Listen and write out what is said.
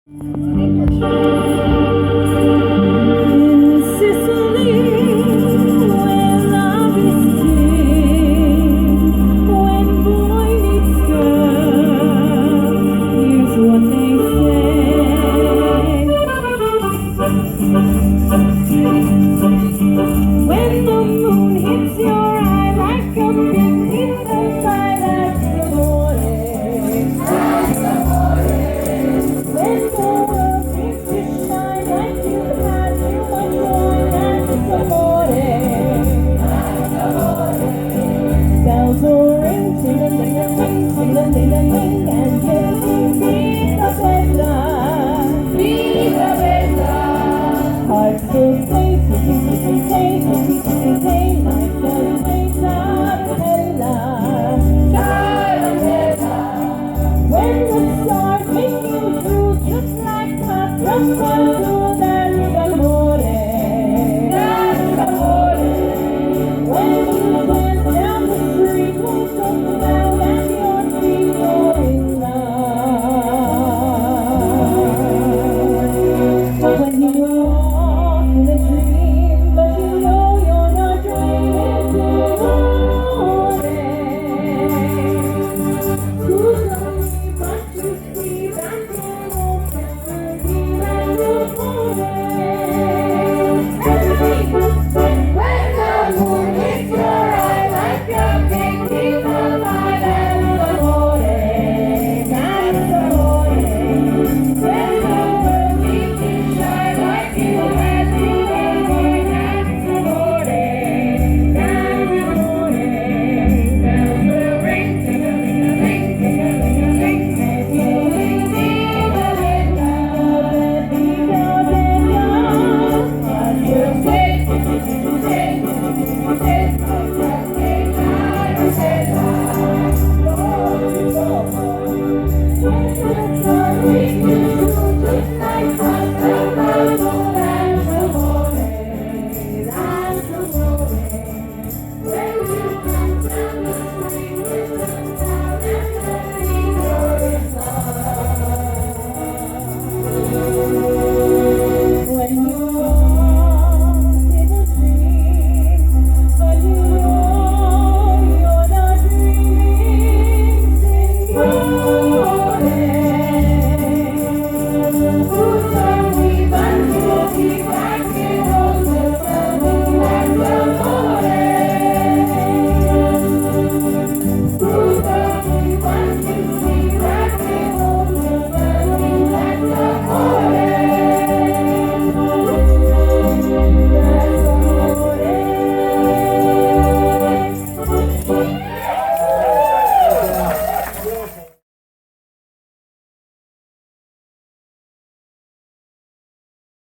In Sicily, where love is king, when boy meets girl, here's what they say. When the moon hits your eye like a big inside, that's the morning. When the world seems to shine like you've had too much wine, that's the morning. Bells will ring, ting-a-ling-a-ling, ting-a-ling-a-ling, and you'll sing Viva Bella, Viva Bella. Hearts will say, say, like the waves of Bella, Bella. When the stars make you drool just like a drummer.